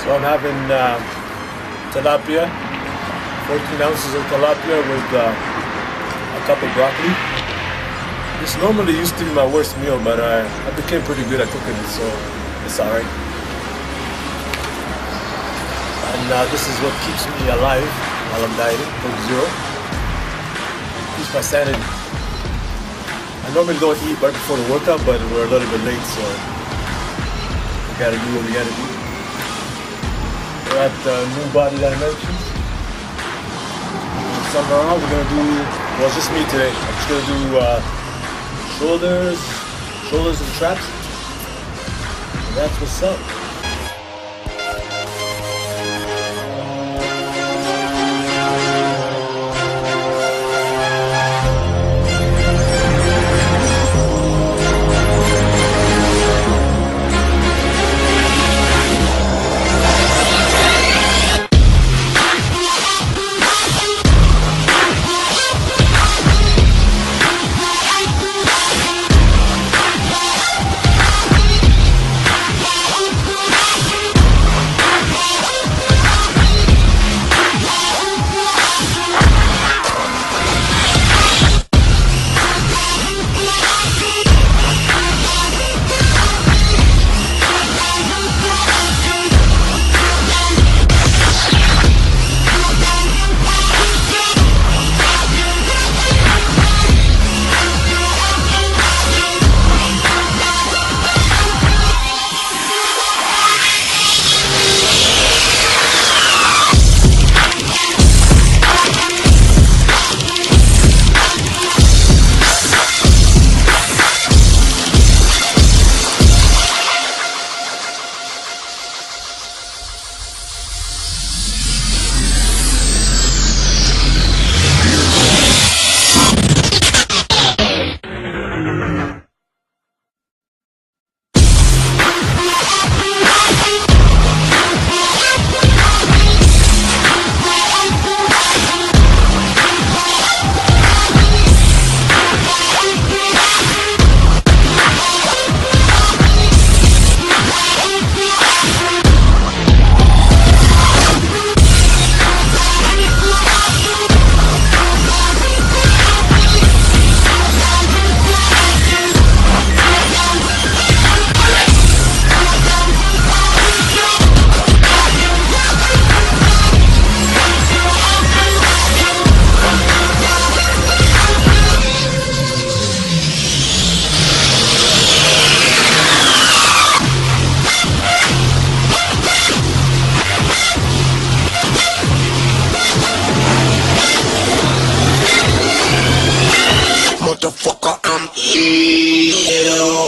So I'm having tilapia, 14 ounces of tilapia with a cup of broccoli. This normally used to be my worst meal, but I became pretty good at cooking it, so it's alright. And this is what keeps me alive while I'm dieting, Coke Zero. Keeps my sanity. I normally don't eat right before the workout, but we're a little bit late, so we gotta do what we gotta do. We're at New Body Dimensions. Somewhere around, we're gonna do, well, it's just me today. I'm just gonna do shoulders and traps. And that's what's up. Motherfucker, I'm ill.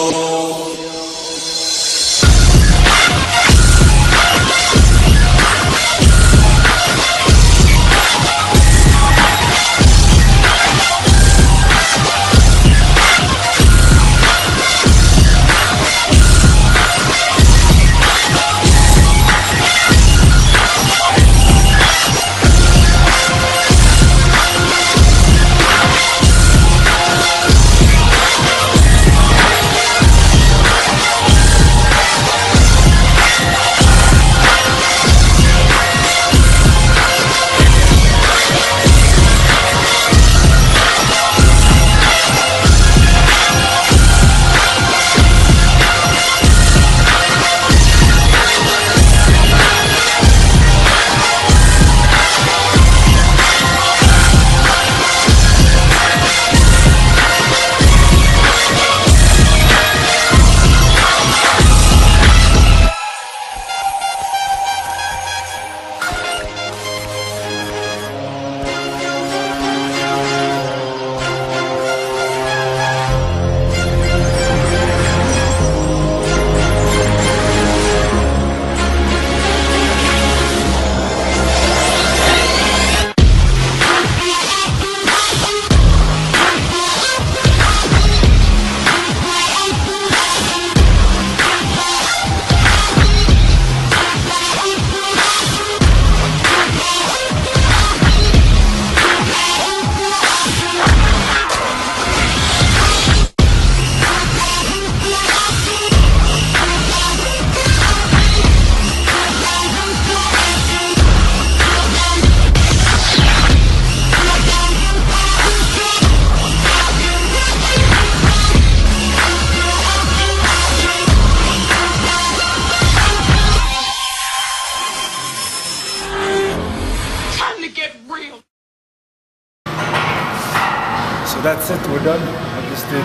So that's it, we're done. I just did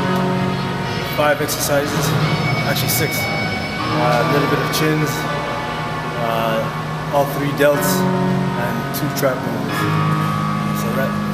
5 exercises, actually 6. A little bit of chins, all 3 delts, and 2 trap movements. So that